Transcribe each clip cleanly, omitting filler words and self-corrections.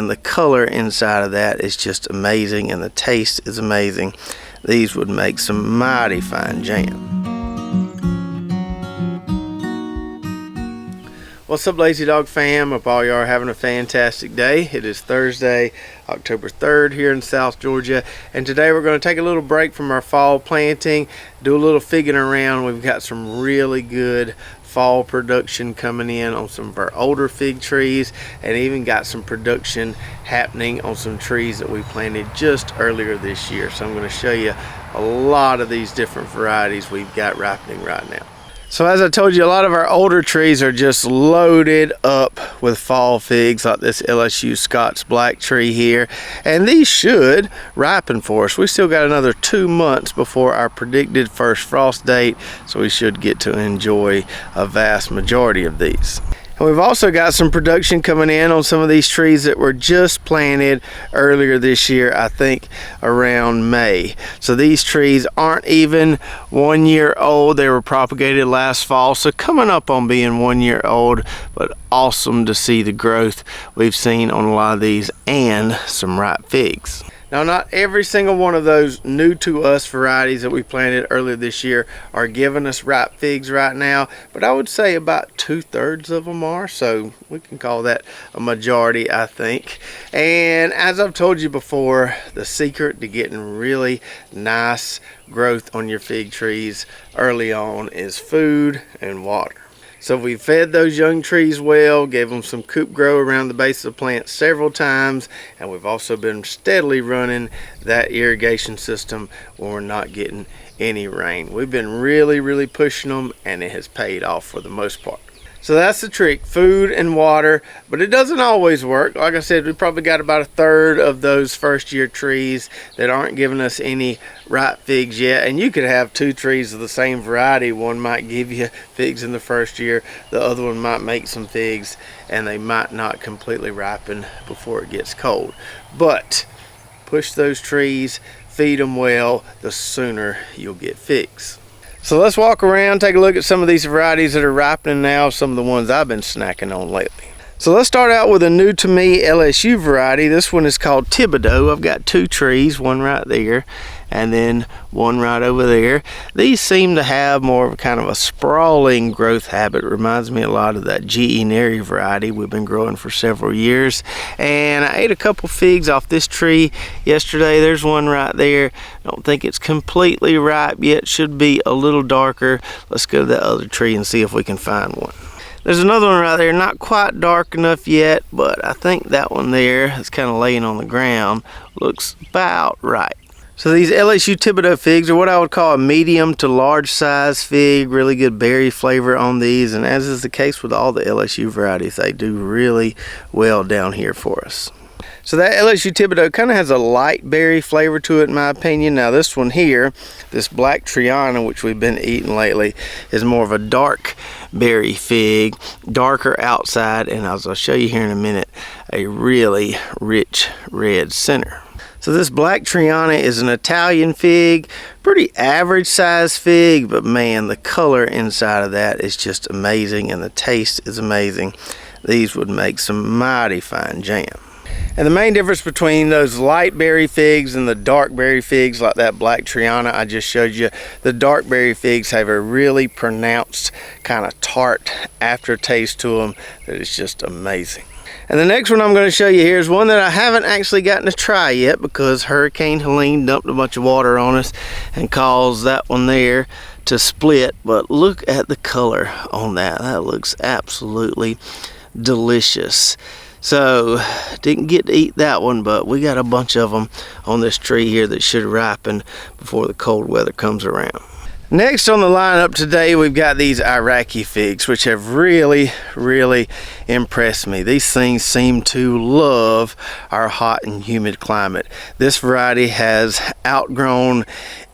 And the color inside of that is just amazing, and the taste is amazing. These would make some mighty fine jam. What's up, Lazy Dog fam? Hope all y'all are having a fantastic day. It is Thursday, October 3rd here in South Georgia, and today we're going to take a little break from our fall planting, do a little figging around. We've got some really good fall production coming in on some of our older fig trees, and even got some production happening on some trees that we planted just earlier this year. So I'm going to show you a lot of these different varieties we've got ripening right now. So as I told you, a lot of our older trees are just loaded up with fall figs, like this LSU Scots Black tree here. And these should ripen for us. We still got another 2 months before our predicted first frost date, so we should get to enjoy a vast majority of these. And we've also got some production coming in on some of these trees that were just planted earlier this year, I think around May. So these trees aren't even 1 year old. They were propagated last fall, so coming up on being 1 year old, but awesome to see the growth we've seen on a lot of these and some ripe figs. Now, not every single one of those new to us varieties that we planted earlier this year are giving us ripe figs right now, but I would say about 2/3 of them are, so we can call that a majority, I think. And as I've told you before, the secret to getting really nice growth on your fig trees early on is food and water. So we fed those young trees well, gave them some coop grow around the base of the plant several times, and we've also been steadily running that irrigation system when we're not getting any rain. We've been really pushing them, and it has paid off for the most part. So that's the trick, food and water, but it doesn't always work. Like I said, we probably got about 1/3 of those first year trees that aren't giving us any ripe figs yet. And you could have 2 trees of the same variety. One might give you figs in the first year, the other one might make some figs, and they might not completely ripen before it gets cold. But push those trees, feed them well, the sooner you'll get figs. So let's walk around, take a look at some of these varieties that are ripening now, some of the ones I've been snacking on lately. So let's start out with a new to me LSU variety. This one is called Thibodeau. I've got 2 trees, one right there and then one right over there. These seem to have more of a kind of a sprawling growth habit. Reminds me a lot of that GE Neri variety we've been growing for several years. And I ate a couple figs off this tree yesterday. There's one right there. Don't think it's completely ripe yet, should be a little darker. Let's go to that other tree and see if we can find one. There's another one right there, not quite dark enough yet, but I think that one there is kind of laying on the ground. Looks about right. So these LSU Thibodeau figs are what I would call a medium to large size fig. Really good berry flavor on these, and as is the case with all the LSU varieties, they do really well down here for us. So that LSU Thibodeau kind of has a light berry flavor to it in my opinion. Now this one here, this Black Triana, which we've been eating lately, is more of a dark berry fig, darker outside, and as I'll show you here in a minute, a really rich red center. So this Black Triana is an Italian fig, pretty average size fig, but man, the color inside of that is just amazing, and the taste is amazing. These would make some mighty fine jam. And the main difference between those light berry figs and the dark berry figs, like that Black Triana I just showed you, the dark berry figs have a really pronounced kind of tart aftertaste to them that is just amazing. And the next one I'm going to show you here is one that I haven't actually gotten to try yet because Hurricane Helene dumped a bunch of water on us and caused that one there to split. But look at the color on that. That looks absolutely delicious. So didn't get to eat that one, but we got a bunch of them on this tree here that should ripen before the cold weather comes around. Next on the lineup today, we've got these Iraqi figs, which have really impressed me. These things seem to love our hot and humid climate. This variety has outgrown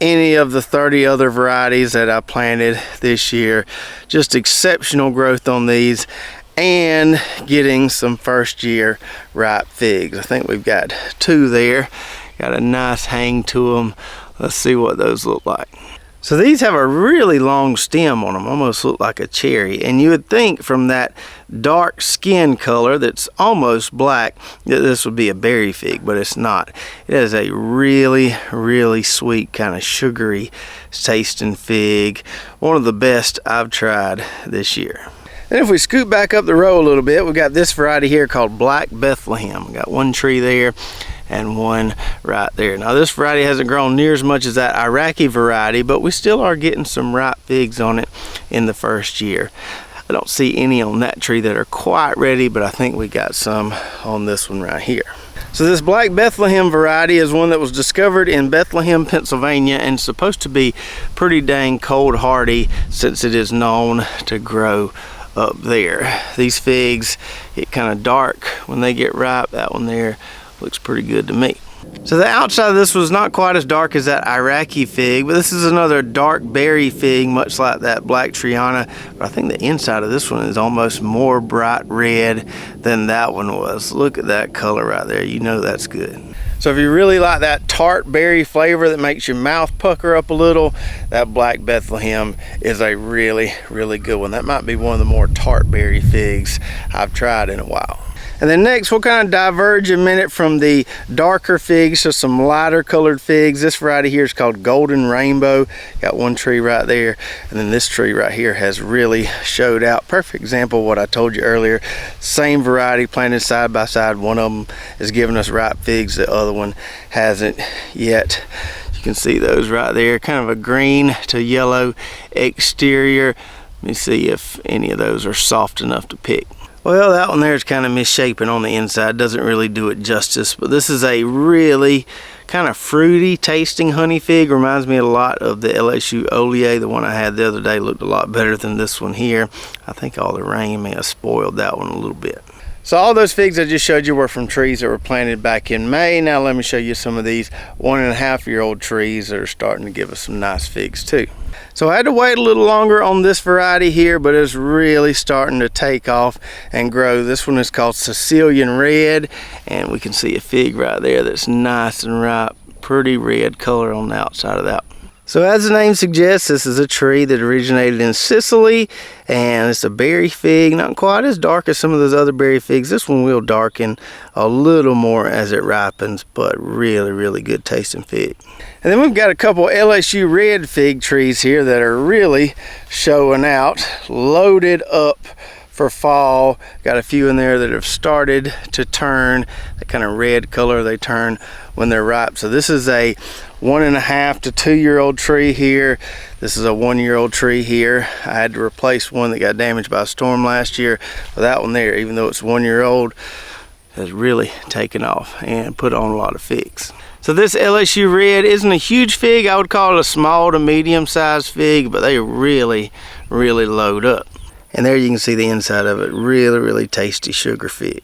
any of the 30 other varieties that I planted this year. Just exceptional growth on these, and getting some first year ripe figs. I think we've got 2 there. Got a nice hang to them. Let's see what those look like. So these have a really long stem on them, almost look like a cherry. And you would think from that dark skin color that's almost black that this would be a berry fig, but it's not. It has a really, really sweet, kind of sugary tasting fig. One of the best I've tried this year. And if we scoot back up the row a little bit, we've got this variety here called Black Bethlehem. We got one tree there and one right there. Now this variety hasn't grown near as much as that Iraqi variety, but we still are getting some ripe figs on it in the first year. I don't see any on that tree that are quite ready, but I think we got some on this one right here. So this Black Bethlehem variety is one that was discovered in Bethlehem, Pennsylvania, and supposed to be pretty dang cold hardy since it is known to grow up there. These figs get kind of dark when they get ripe. That one there looks pretty good to me. So the outside of this was not quite as dark as that Iraqi fig, but this is another dark berry fig, much like that Black Triana. But I think the inside of this one is almost more bright red than that one was. Look at that color right there. You know that's good. So if you really like that tart berry flavor that makes your mouth pucker up a little, that Black Bethlehem is a really, really good one. That might be one of the more tart berry figs I've tried in a while. And then next we'll kind of diverge a minute from the darker figs to some lighter colored figs. This variety here is called Golden Rainbow. Got one tree right there, and then this tree right here has really showed out. Perfect example of what I told you earlier. Same variety planted side by side. One of them is giving us ripe figs, the other one hasn't yet. You can see those right there, kind of a green to yellow exterior. Let me see if any of those are soft enough to pick. Well, that one there is kind of misshapen on the inside. Doesn't really do it justice, but this is a really kind of fruity tasting honey fig. Reminds me a lot of the LSU Olier. The one I had the other day looked a lot better than this one here. I think all the rain may have spoiled that one a little bit. So all those figs I just showed you were from trees that were planted back in May. Now let me show you some of these 1.5-year-old trees that are starting to give us some nice figs too. So I had to wait a little longer on this variety here, but it's really starting to take off and grow. This one is called Sicilian Red, and we can see a fig right there that's nice and ripe, pretty red color on the outside of that one. So as the name suggests, this is a tree that originated in Sicily, and it's a berry fig, not quite as dark as some of those other berry figs. This one will darken a little more as it ripens, but really, really good tasting fig. And then we've got a couple LSU red fig trees here that are really showing out, loaded up for fall. Got a few in there that have started to turn that kind of red color they turn when they're ripe. So this is a 1.5 to 2-year-old tree here. This is a 1-year-old tree here. I had to replace one that got damaged by a storm last year, but that one there, even though it's 1-year-old, has really taken off and put on a lot of figs. So this LSU Red isn't a huge fig. I would call it a small to medium sized fig, but they really, really load up. And there you can see the inside of it. Really, really tasty sugar fig.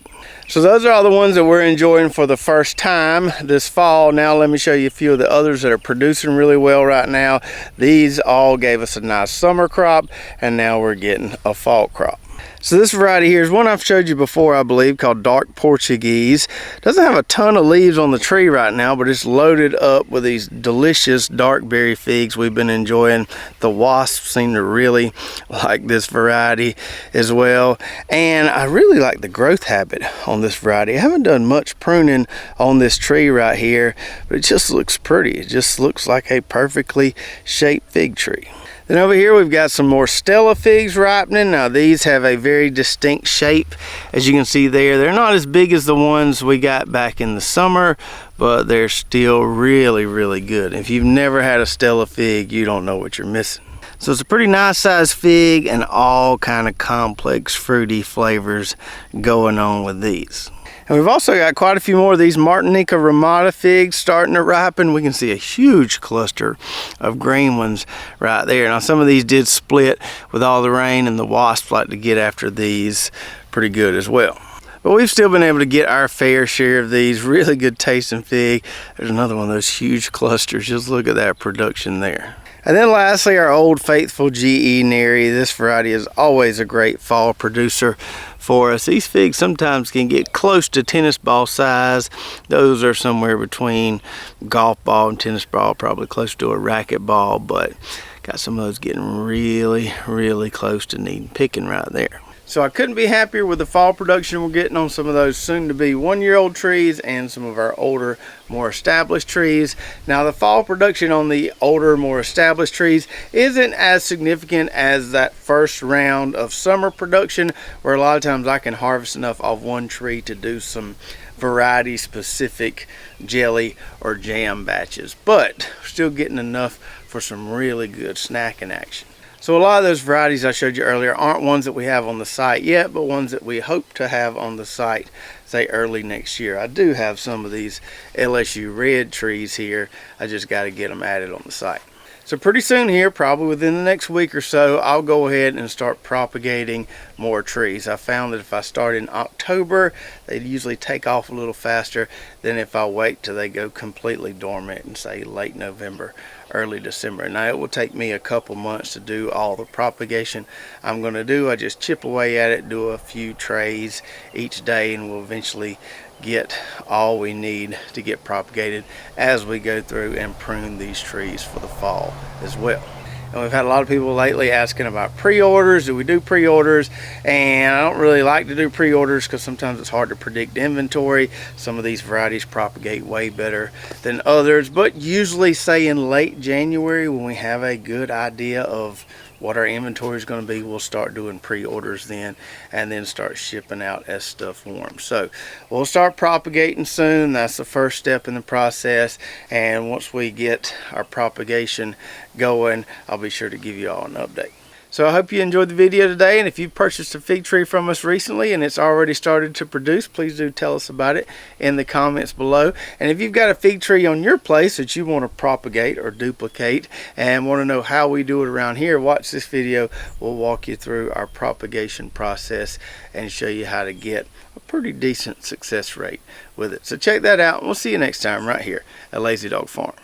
So those are all the ones that we're enjoying for the first time this fall. Now let me show you a few of the others that are producing really well right now. These all gave us a nice summer crop, and now we're getting a fall crop. So this variety here is one I've showed you before, I believe, called Dark Portuguese. Doesn't have a ton of leaves on the tree right now, but it's loaded up with these delicious dark berry figs we've been enjoying. The wasps seem to really like this variety as well. And I really like the growth habit on this variety. I haven't done much pruning on this tree right here, but it just looks pretty. It just looks like a perfectly shaped fig tree. Then over here we've got some more Stella figs ripening. Now these have a very distinct shape. As you can see there, they're not as big as the ones we got back in the summer, but they're still really, really good. If you've never had a Stella fig, you don't know what you're missing. So it's a pretty nice sized fig and all kind of complex fruity flavors going on with these. And we've also got quite a few more of these Martinica ramata figs starting to ripen. We can see a huge cluster of green ones right there. Now some of these did split with all the rain, and the wasps like to get after these pretty good as well. But we've still been able to get our fair share of these. Really good tasting fig. There's another one of those huge clusters. Just look at that production there. And then lastly, our old faithful GE Neri. This variety is always a great fall producer for us. These figs sometimes can get close to tennis ball size. Those are somewhere between golf ball and tennis ball, probably close to a racquetball, but Got some of those getting really close to needing picking right there. So I couldn't be happier with the fall production we're getting on some of those soon to be 1-year-old trees and some of our older, more established trees. Now the fall production on the older, more established trees isn't as significant as that first round of summer production, where a lot of times I can harvest enough off one tree to do some variety specific jelly or jam batches, but still getting enough for some really good snacking action. So a lot of those varieties I showed you earlier aren't ones that we have on the site yet, but ones that we hope to have on the site, say early next year. I do have some of these LSU red trees here. I just got to get them added on the site. So pretty soon here, probably within the next week or so, I'll go ahead and start propagating more trees. I found that if I start in October, they usually take off a little faster than if I wait till they go completely dormant in, say, late November, early December. Now it will take me a couple months to do all the propagation I'm going to do. I just chip away at it, do a few trays each day, and we'll eventually get all we need to get propagated as we go through and prune these trees for the fall as well. And we've had a lot of people lately asking about pre-orders. Do we do pre-orders? And I don't really like to do pre-orders because sometimes it's hard to predict inventory. Some of these varieties propagate way better than others, but usually say in late January, when we have a good idea of what our inventory is going to be, we'll start doing pre-orders then, and then start shipping out as stuff warms. So we'll start propagating soon. That's the first step in the process, and once we get our propagation going, I'll be sure to give you all an update. So I hope you enjoyed the video today, and if you've purchased a fig tree from us recently and it's already started to produce, please do tell us about it in the comments below. And if you've got a fig tree on your place that you want to propagate or duplicate and want to know how we do it around here, watch this video. We'll walk you through our propagation process and show you how to get a pretty decent success rate with it. So check that out, and we'll see you next time right here at Lazy Dog Farm.